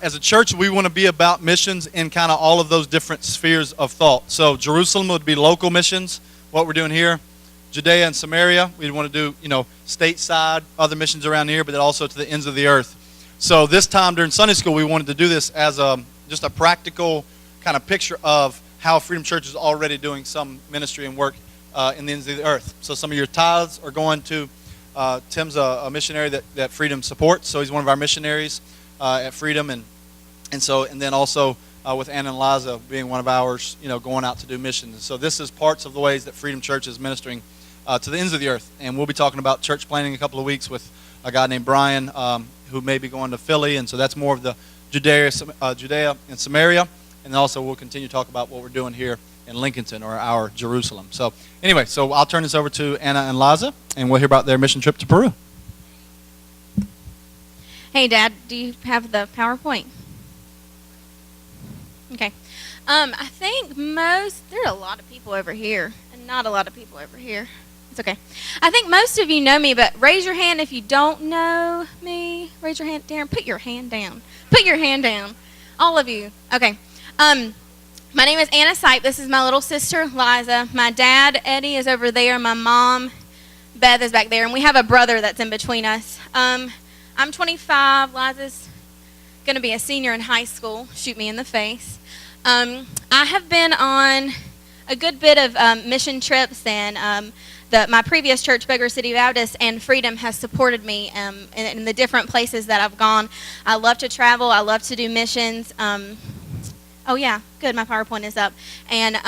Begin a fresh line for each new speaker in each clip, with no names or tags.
As a church, we want to be about missions in kind of all of those different spheres of thought. So Jerusalem would be local missions, what we're doing here. Judea and Samaria, we want to do, stateside, other missions around here, but then also to the ends of the earth. So this time during Sunday school, we wanted to do this as just a practical kind of picture of how Freedom Church is already doing some ministry and work in the ends of the earth. So some of your tithes are going to, Tim's a missionary that Freedom supports, so he's one of our missionaries at Freedom, and then also with Anna and Liza being one of ours, going out to do missions. And so this is parts of the ways that Freedom Church is ministering to the ends of the earth. And we'll be talking about church planting in a couple of weeks with a guy named Brian who may be going to Philly. And so that's more of the Judea and Samaria. And also we'll continue to talk about what we're doing here in Lincolnton, or our Jerusalem. So anyway, so I'll turn this over to Anna and Liza, and we'll hear about their mission trip to Peru.
Hey, Dad, do you have the PowerPoint? Okay. I think there are a lot of people over here and not a lot of people over here. It's okay. I think most of you know me, but raise your hand if you don't know me. Raise your hand. Darren, put your hand down. Put your hand down. All of you. Okay. My name is Anna Sipe. This is my little sister, Liza. My dad, Eddie, is over there. My mom, Beth, is back there. And we have a brother that's in between us. I'm 25. Liza's going to be a senior in high school. Shoot me in the face. I have been on a good bit of mission trips, and my previous church, Boger City Baptist, and Freedom has supported me in the different places that I've gone. I love to travel. I love to do missions. Oh, yeah, good. My PowerPoint is up. And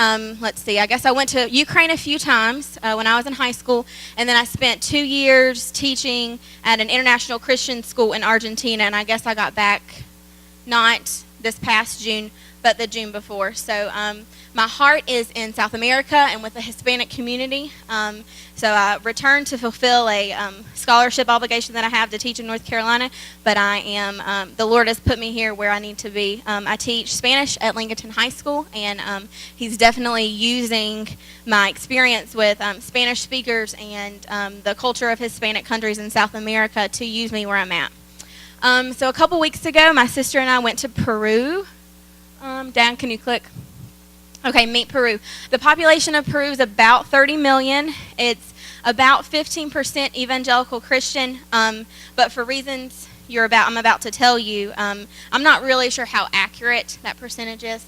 let's see. I guess I went to Ukraine a few times when I was in high school, and then I spent 2 years teaching at an international Christian school in Argentina, and I guess I got back not this past June, but the June before. So my heart is in South America and with the Hispanic community. So I returned to fulfill a scholarship obligation that I have to teach in North Carolina, but the Lord has put me here where I need to be. I teach Spanish at Lincolnton High School, and He's definitely using my experience with Spanish speakers and the culture of Hispanic countries in South America to use me where I'm at. So a couple weeks ago, my sister and I went to Peru. Dad, can you click? Okay, meet Peru. The population of Peru is about 30 million. It's about 15% evangelical Christian, but for reasons I'm about to tell you, I'm not really sure how accurate that percentage is.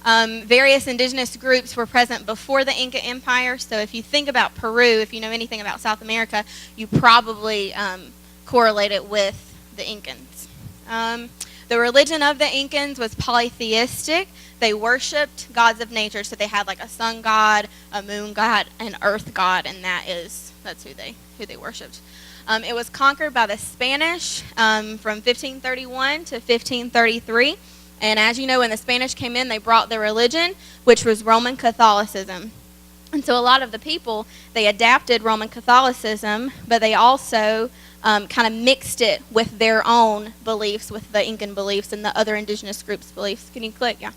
Various indigenous groups were present before the Inca Empire, so if you think about Peru, if you know anything about South America, you probably correlate it with the Incans. The religion of the Incans was polytheistic. They worshipped gods of nature, so they had like a sun god, a moon god, an earth god, and that's who they worshipped. It was conquered by the Spanish from 1531 to 1533, and as you know, when the Spanish came in, they brought their religion, which was Roman Catholicism. And so a lot of the people, they adapted Roman Catholicism, but they also kind of mixed it with their own beliefs, with the Incan beliefs and the other indigenous groups' beliefs. Can you click? Yeah.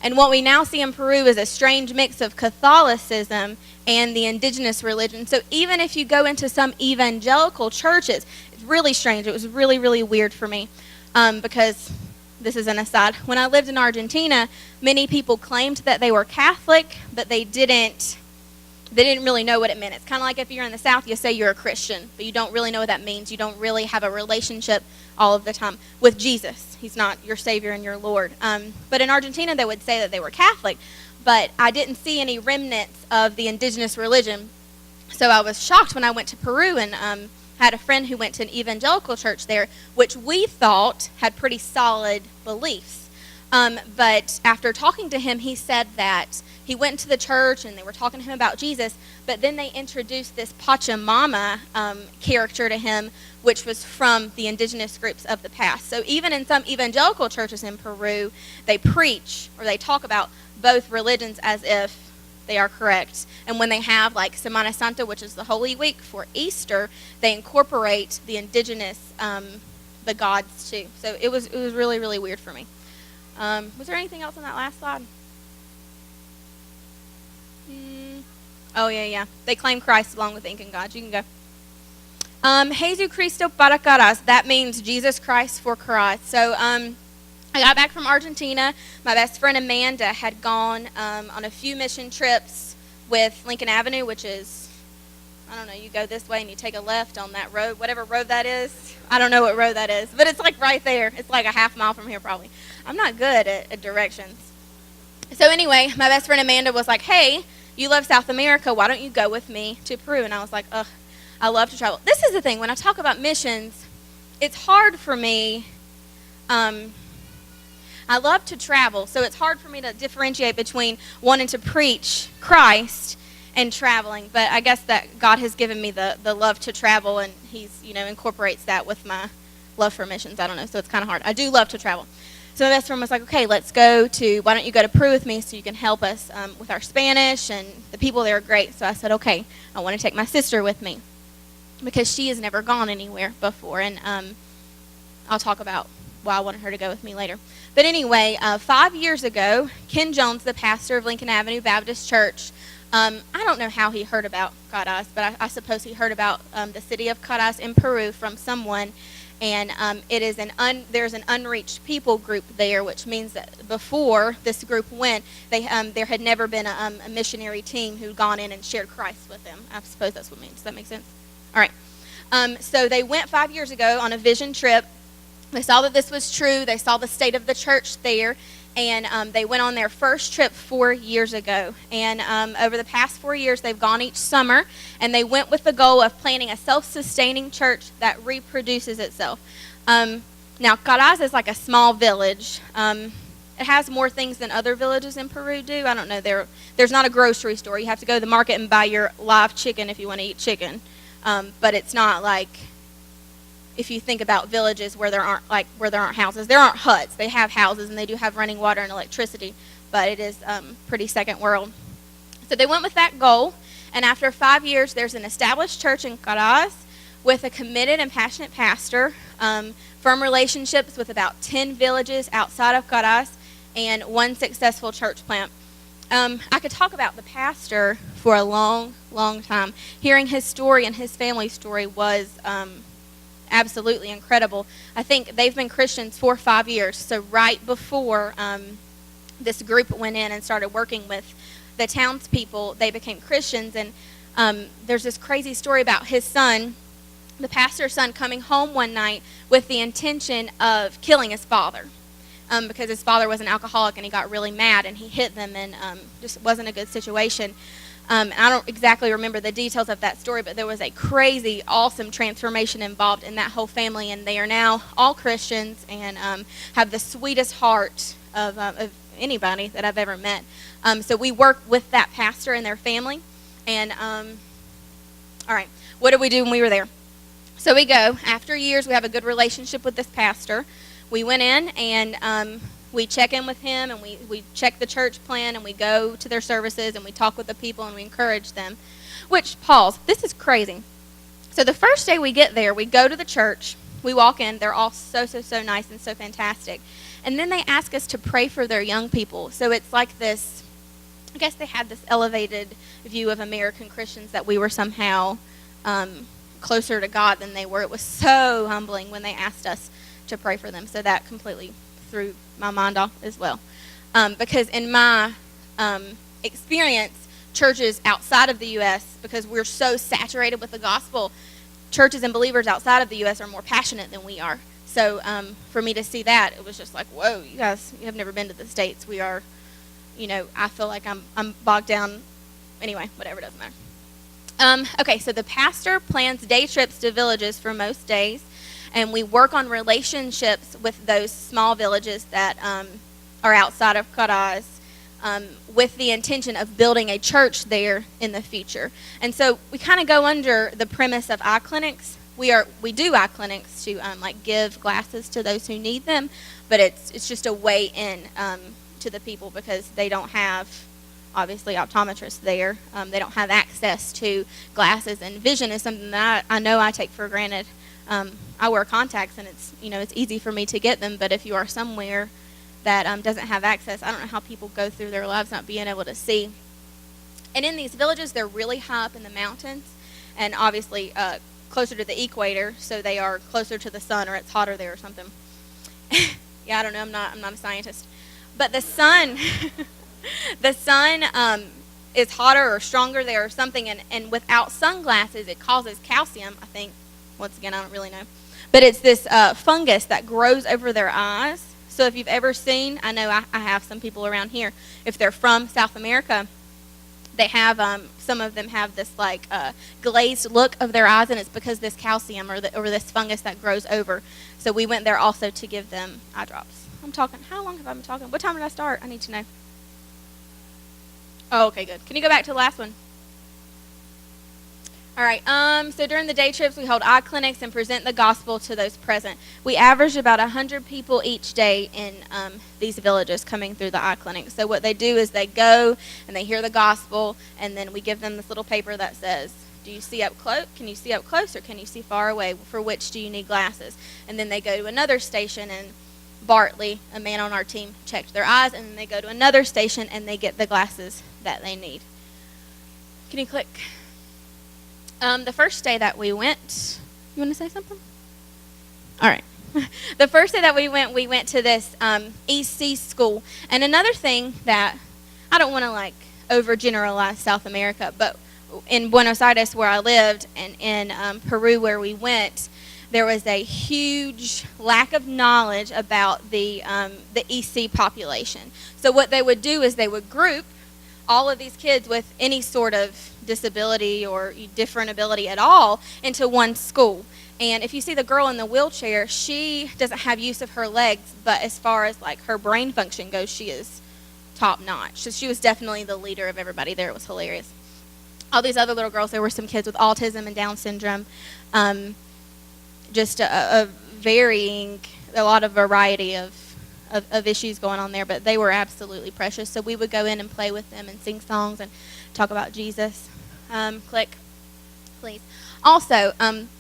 And what we now see in Peru is a strange mix of Catholicism and the indigenous religion. So even if you go into some evangelical churches, it's really strange. It was really, really weird for me because, this is an aside, when I lived in Argentina, many people claimed that they were Catholic, but they didn't really know what it meant. It's kind of like if you're in the South, you say you're a Christian, but you don't really know what that means. You don't really have a relationship all of the time with Jesus. He's not your Savior and your Lord. But in Argentina, they would say that they were Catholic, but I didn't see any remnants of the indigenous religion. So I was shocked when I went to Peru and had a friend who went to an evangelical church there, which we thought had pretty solid beliefs. But after talking to him, he said that he went to the church and they were talking to him about Jesus, but then they introduced this Pachamama character to him, which was from the indigenous groups of the past. So even in some evangelical churches in Peru, they preach or they talk about both religions as if they are correct. And when they have like Semana Santa, which is the Holy Week for Easter, they incorporate the indigenous, the gods too. So it was really, really weird for me. Was there anything else on that last slide? Oh, yeah. They claim Christ along with the Incan gods. You can go. Jesu Cristo para caras. That means Jesus Christ for Christ. So I got back from Argentina. My best friend Amanda had gone on a few mission trips with Lincoln Avenue, which is, I don't know, you go this way and you take a left on that road, whatever road that is. I don't know what road that is, but it's like right there. It's like a half mile from here probably. I'm not good at directions. So anyway, my best friend Amanda was like, hey, you love South America. Why don't you go with me to Peru? And I was like, ugh, I love to travel. This is the thing. When I talk about missions, it's hard for me. I love to travel, so it's hard for me to differentiate between wanting to preach Christ and traveling. But I guess that God has given me the love to travel, and He's, incorporates that with my love for missions. I don't know, so it's kind of hard. I do love to travel. So my best friend was like, okay, why don't you go to Peru with me so you can help us with our Spanish, and the people there are great. So I said, okay, I want to take my sister with me because she has never gone anywhere before, and I'll talk about why I wanted her to go with me later. But anyway, 5 years ago, Ken Jones, the pastor of Lincoln Avenue Baptist Church, I don't know how he heard about Caras, but I suppose he heard about the city of Caras in Peru from someone, and there's an unreached people group there, which means that before this group went, there had never been a missionary team who'd gone in and shared Christ with them. I suppose that's what it means. Does that make sense? All right. So they went 5 years ago on a vision trip. They saw that this was true. They saw the state of the church there, and they went on their first trip 4 years ago. And over the past 4 years, they've gone each summer, and they went with the goal of planting a self-sustaining church that reproduces itself. Now, Caras is like a small village. It has more things than other villages in Peru do. I don't know. There's not a grocery store. You have to go to the market and buy your live chicken if you want to eat chicken. But it's not like, if you think about villages where there aren't houses, there aren't huts. They have houses and they do have running water and electricity, but it is pretty second world. So they went with that goal, and after 5 years, there's an established church in Caras with a committed and passionate pastor, firm relationships with about 10 villages outside of Caras, and one successful church plant. I could talk about the pastor for a long, long time. Hearing his story and his family's story was absolutely incredible. I think they've been Christians for 5 years. So right before this group went in and started working with the townspeople, they became Christians. And there's this crazy story about his son, the pastor's son, coming home one night with the intention of killing his father because his father was an alcoholic and he got really mad and he hit them, and just wasn't a good situation. And I don't exactly remember the details of that story, but there was a crazy, awesome transformation involved in that whole family, and they are now all Christians and have the sweetest heart of anybody that I've ever met. So we work with that pastor and their family. And, all right, what did we do when we were there? So we go. After years, we have a good relationship with this pastor. We went in and we check in with him, and we check the church plan, and we go to their services, and we talk with the people, and we encourage them. Which, pause, this is crazy. So the first day we get there, we go to the church, we walk in, they're all so nice and so fantastic. And then they ask us to pray for their young people. So it's like this, I guess they had this elevated view of American Christians that we were somehow closer to God than they were. It was so humbling when they asked us to pray for them. So that completely threw my mind off as well. Because in my experience, churches outside of the U.S., because we're so saturated with the gospel, churches and believers outside of the U.S. are more passionate than we are. So for me to see that, it was just like, whoa, you guys, you have never been to the States. We are, I feel like I'm bogged down. Anyway, whatever, doesn't matter. Okay, so the pastor plans day trips to villages for most days, and we work on relationships with those small villages that are outside of Caras, with the intention of building a church there in the future. And so we kind of go under the premise of eye clinics. We do eye clinics to give glasses to those who need them, but it's just a way in to the people because they don't have, obviously, optometrists there. They don't have access to glasses, and vision is something that I know I take for granted. I wear contacts, and it's easy for me to get them, but if you are somewhere that doesn't have access, I don't know how people go through their lives not being able to see. And in these villages, they're really high up in the mountains, and obviously closer to the equator, so they are closer to the sun, or it's hotter there or something. Yeah, I don't know. I'm not a scientist. But the sun, the sun is hotter or stronger there or something, and without sunglasses, it causes calcium, I think. Once again, I don't really know. But it's this fungus that grows over their eyes. So if you've ever seen, I know I have some people around here, if they're from South America, they have, some of them have this like glazed look of their eyes, and it's because this calcium or this fungus that grows over. So we went there also to give them eye drops. I'm talking. How long have I been talking? What time did I start? I need to know. Oh, okay, good. Can you go back to the last one? All right. So during the day trips, we hold eye clinics and present the gospel to those present. We average about 100 people each day in these villages coming through the eye clinic. So what they do is they go and they hear the gospel, and then we give them this little paper that says, do you see up close? Can you see up close, or can you see far away? For which do you need glasses? And then they go to another station, and Bartley, a man on our team, checked their eyes, and then they go to another station and they get the glasses that they need. Can you click? The first day that we went, you want to say something? All right. The first day that we went to this EC school. And another thing that, I don't want to like overgeneralize South America, but in Buenos Aires where I lived and in Peru where we went, there was a huge lack of knowledge about the EC population. So what they would do is they would group all of these kids with any sort of disability or different ability at all into one school. And if you see the girl in the wheelchair, she doesn't have use of her legs, but as far as like her brain function goes, she is top notch. So she was definitely the leader of everybody there. It was hilarious. All these other little girls, there were some kids with autism and Down syndrome. Just a lot of variety of issues going on there, but they were absolutely precious. So we would go in and play with them and sing songs and talk about Jesus. Click, please. Also,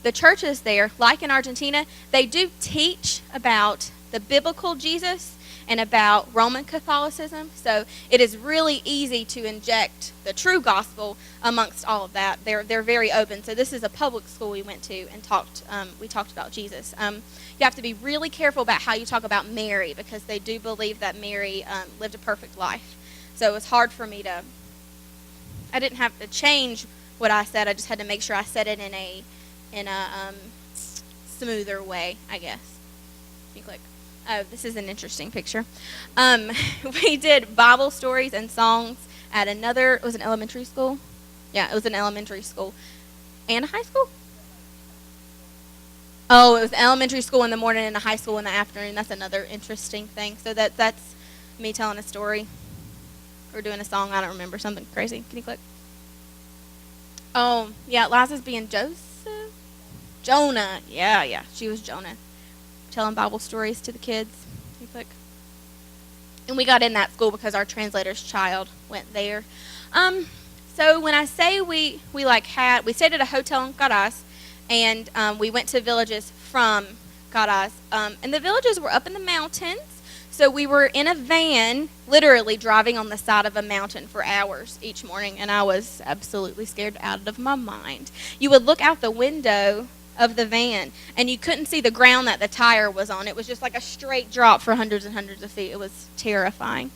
the churches there, like in Argentina, they do teach about the biblical Jesus and about Roman Catholicism. So it is really easy to inject the true gospel amongst all of that. They're very open. So this is a public school we went to and we talked about Jesus. You have to be really careful about how you talk about Mary, because they do believe that Mary lived a perfect life. So it was hard for me I didn't have to change what I said. I just had to make sure I said it in a smoother way, I guess. You click. Oh, this is an interesting picture. We did Bible stories and songs at it was an elementary school? Yeah, it was an elementary school. And a high school? Oh, it was elementary school in the morning and a high school in the afternoon. That's another interesting thing. So that's me telling a story or doing a song. I don't remember. Something crazy. Can you click? Oh, yeah, Liza's being Joseph? Jonah. Yeah, she was Jonah. Telling Bible stories to the kids. Can you click? And we got in that school because our translator's child went there. So when I say we stayed at a hotel in Caraz, and we went to villages from Caraz. And the villages were up in the mountains, so we were in a van, literally driving on the side of a mountain for hours each morning, and I was absolutely scared out of my mind. You would look out the window of the van, and you couldn't see the ground that the tire was on. It was just like a straight drop for hundreds and hundreds of feet. It was terrifying.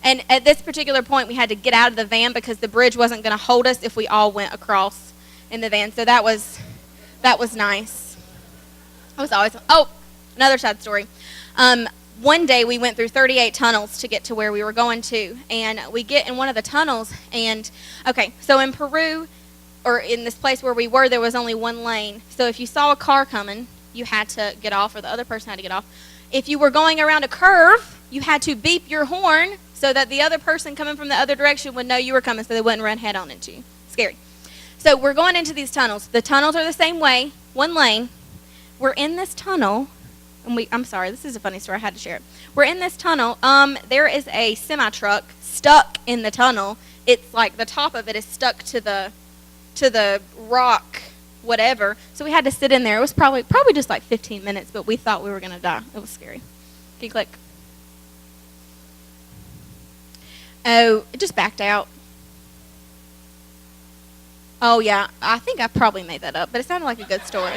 And at this particular point, we had to get out of the van because the bridge wasn't going to hold us if we all went across in the van. So that was nice. It was always, another sad story. One day we went through 38 tunnels to get to where we were going to, and we get in one of the tunnels, and, so in Peru, or in this place where we were, there was only one lane. So if you saw a car coming, you had to get off, or the other person had to get off. If you were going around a curve, you had to beep your horn so that the other person coming from the other direction would know you were coming so they wouldn't run head on into you. Scary. So we're going into these tunnels. The tunnels are the same way, one lane. We're in this tunnel, and I'm sorry, this is a funny story. I had to share it. We're in this tunnel. There is a semi-truck stuck in the tunnel. It's like the top of it is stuck to the rock, whatever. So we had to sit in there. It was probably just like 15 minutes, but we thought we were going to die. It was scary. Can you click? Oh, it just backed out. Oh, yeah. I think I probably made that up, but it sounded like a good story.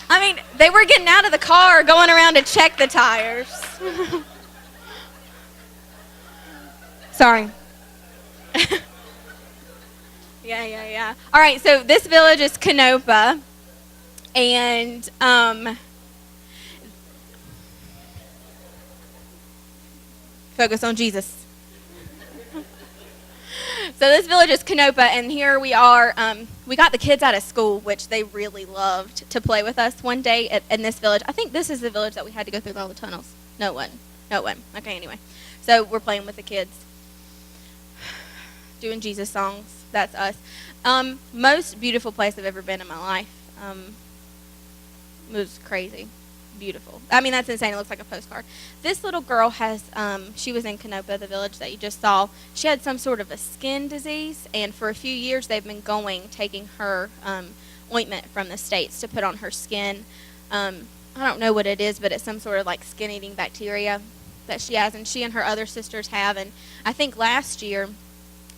I mean, they were getting out of the car, going around to check the tires. Sorry. Yeah. All right, so this village is Canopa, and focus on Jesus. So this village is Canopa, and here we are. We got the kids out of school, which they really loved to play with us one day in this village. I think this is the village that we had to go through all the tunnels. No, it wasn't. Okay, anyway. So we're playing with the kids, doing Jesus songs. That's us. Most beautiful place I've ever been in my life. It was crazy. Beautiful. I mean, that's insane. It looks like a postcard. This little girl has, she was in Canopa, the village that you just saw. She had some sort of a skin disease, and for a few years they've been taking her ointment from the States to put on her skin. I don't know what it is, but it's some sort of like skin-eating bacteria that she has, and she and her other sisters have. And I think last year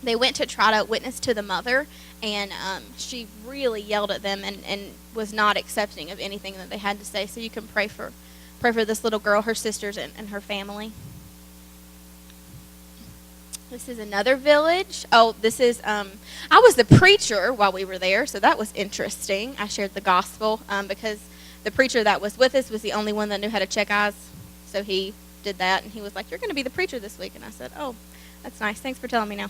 they went to try to witness to the mother, and she really yelled at them and was not accepting of anything that they had to say. So you can pray for this little girl, her sisters, and her family. This is another village. Oh, this is, I was the preacher while we were there, so that was interesting. I shared the gospel because the preacher that was with us was the only one that knew how to check eyes. So he did that, and he was like, "You're going to be the preacher this week." And I said, "Oh, that's nice. Thanks for telling me now."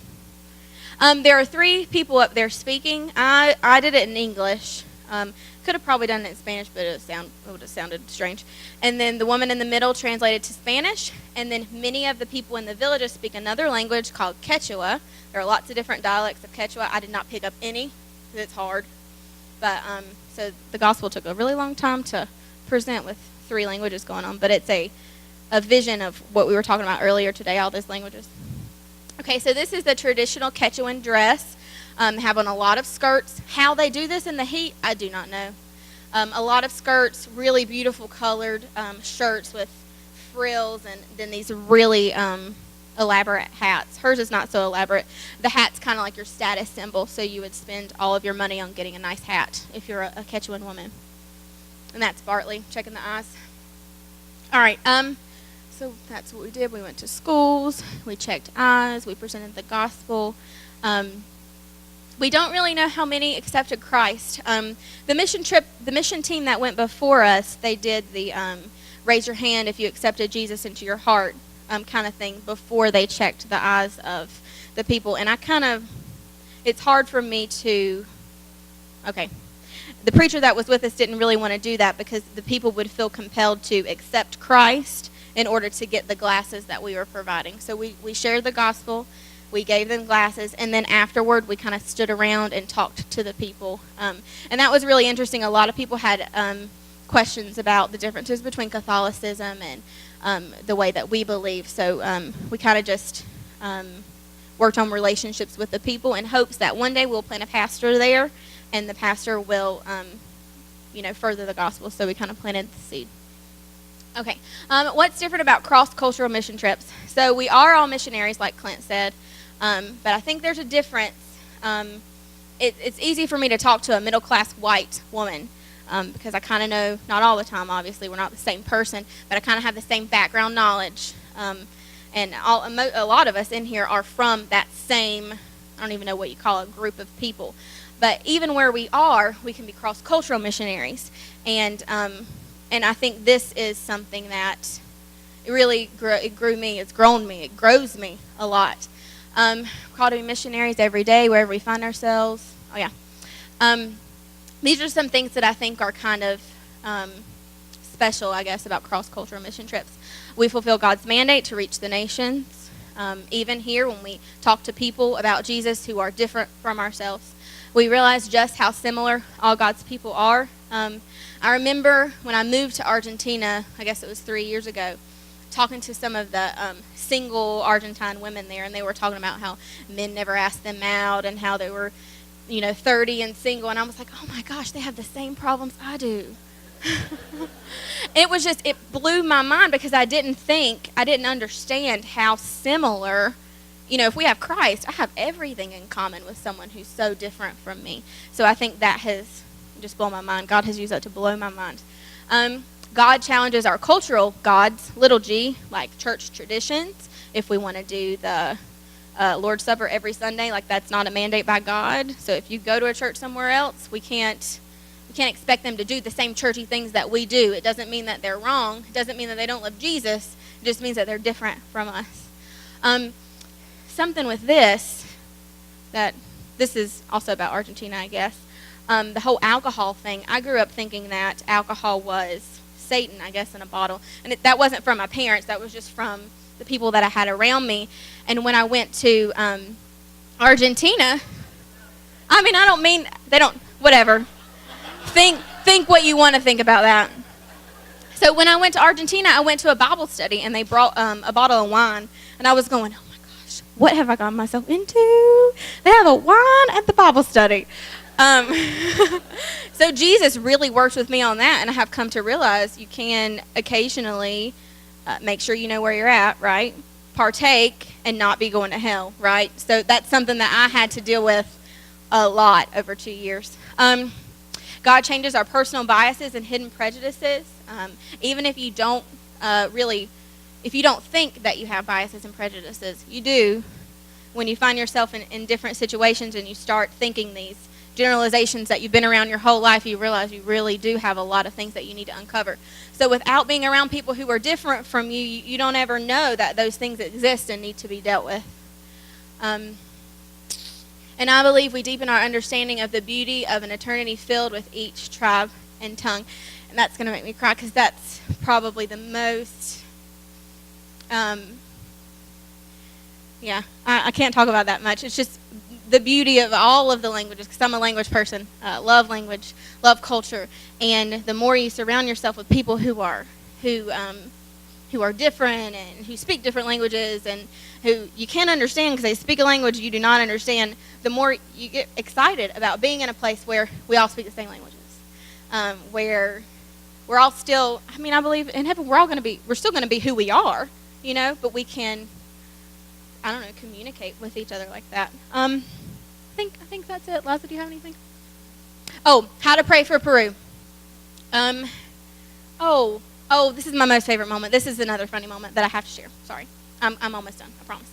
There are 3 people up there speaking. I did it in English. Could have probably done it in Spanish, but it would have sounded strange. And then the woman in the middle translated to Spanish. And then many of the people in the villages speak another language called Quechua. There are lots of different dialects of Quechua. I did not pick up any because it's hard. But so the gospel took a really long time to present with 3 languages going on. But it's a vision of what we were talking about earlier today, all those languages. Okay, so this is the traditional Quechuan dress. They have on a lot of skirts. How they do this in the heat, I do not know. A lot of skirts, really beautiful colored shirts with frills, and then these really elaborate hats. Hers is not so elaborate. The hat's kind of like your status symbol, so you would spend all of your money on getting a nice hat if you're a Quechuan woman. And that's Bartley, checking the eyes. All right, so that's what we did. We went to schools, we checked eyes, we presented the gospel. We don't really know how many accepted Christ. The mission team that went before us, they did the raise your hand if you accepted Jesus into your heart kind of thing before they checked the eyes of the people. And it's hard for me to, okay. The preacher that was with us didn't really want to do that because the people would feel compelled to accept Christ in order to get the glasses that we were providing. So we shared the gospel, we gave them glasses, and then afterward we kind of stood around and talked to the people. And that was really interesting. A lot of people had questions about the differences between Catholicism and the way that we believe. So we kind of just worked on relationships with the people in hopes that one day we'll plant a pastor there, and the pastor will further the gospel. So we kind of planted the seed. Okay, what's different about cross-cultural mission trips? So we are all missionaries, like Clint said, but I think there's a difference. It's easy for me to talk to a middle-class white woman because I kind of know, not all the time, obviously, we're not the same person, but I kind of have the same background knowledge. And a lot of us in here are from that same, I don't even know what you call it, group of people. But even where we are, we can be cross-cultural missionaries. And I think this is something that it really it's grown me, it grows me a lot. We're called to be missionaries every day, wherever we find ourselves. Oh, yeah. These are some things that I think are kind of special, I guess, about cross-cultural mission trips. We fulfill God's mandate to reach the nations. Even here, when we talk to people about Jesus who are different from ourselves, we realize just how similar all God's people are. I remember when I moved to Argentina, I guess it was 3 years ago, talking to some of the single Argentine women there, and they were talking about how men never asked them out and how they were, 30 and single, and I was like, oh my gosh, they have the same problems I do. It blew my mind because I didn't understand how similar, if we have Christ, I have everything in common with someone who's so different from me. So I think that has just blow my mind. God has used that to blow my mind. God challenges our cultural gods, little g, like church traditions. If we want to do the Lord's Supper every Sunday, like that's not a mandate by God. So if you go to a church somewhere else, we can't expect them to do the same churchy things that we do. It doesn't mean that they're wrong. It doesn't mean that they don't love Jesus. It just means that they're different from us. Something with this is also about Argentina, I guess. The whole alcohol thing. I grew up thinking that alcohol was Satan, I guess, in a bottle. And that wasn't from my parents. That was just from the people that I had around me. And when I went to Argentina, I mean, I don't mean, they don't, whatever. Think what you want to think about that. So when I went to Argentina, I went to a Bible study, and they brought a bottle of wine. And I was going, oh my gosh, what have I gotten myself into? They have a wine at the Bible study. So Jesus really works with me on that, and I have come to realize you can occasionally make sure you know where you're at, right? Partake and not be going to hell, right? So that's something that I had to deal with a lot over 2 years. God changes our personal biases and hidden prejudices. Even if you don't if you don't think that you have biases and prejudices, you do. When you find yourself in different situations and you start thinking these generalizations that you've been around your whole life, you realize you really do have a lot of things that you need to uncover. So without being around people who are different from you, you don't ever know that those things exist and need to be dealt with. And I believe we deepen our understanding of the beauty of an eternity filled with each tribe and tongue. And that's going to make me cry because that's probably the most, I can't talk about that much. It's just the beauty of all of the languages, because I'm a language person, love language, love culture, and the more you surround yourself with people who are different and who speak different languages and who you can't understand because they speak a language you do not understand, the more you get excited about being in a place where we all speak the same languages, where we're all still, I believe in heaven we're still going to be who we are, but we can, communicate with each other like that. I think that's it. Liza, do you have anything? Oh, how to pray for Peru. This is my most favorite moment. This is another funny moment that I have to share. Sorry. I'm almost done, I promise.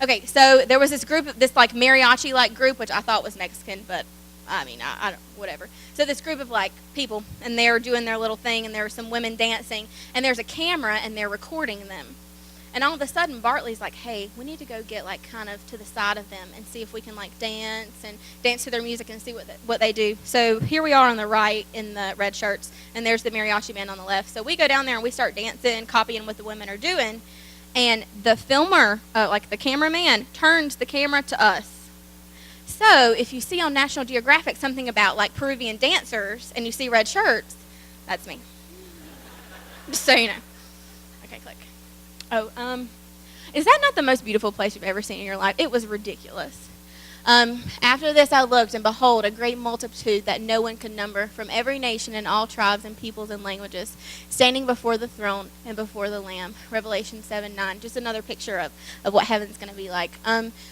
Okay, so there was this group, this like mariachi-like group, which I thought was Mexican, but I don't, whatever. So this group of like people, and they're doing their little thing, and there were some women dancing, and there's a camera, and they're recording them. And all of a sudden, Bartley's like, hey, we need to go get like kind of to the side of them and see if we can like dance to their music and see what they do. So here we are on the right in the red shirts, and there's the mariachi band on the left. So we go down there and we start dancing, copying what the women are doing. And the filmer, like the cameraman, turns the camera to us. So if you see on National Geographic something about like Peruvian dancers and you see red shirts, that's me. Just so you know. Okay, click. Is that not the most beautiful place you've ever seen in your life? It was ridiculous. After this I looked, and behold, a great multitude that no one could number, from every nation and all tribes and peoples and languages, standing before the throne and before the Lamb. Revelation 7:9. Just another picture of what heaven's going to be like.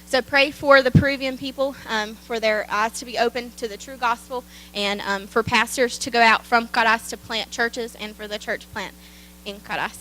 So pray for the Peruvian people, for their eyes to be open to the true gospel, and for pastors to go out from Caras to plant churches, and for the church plant in Caras.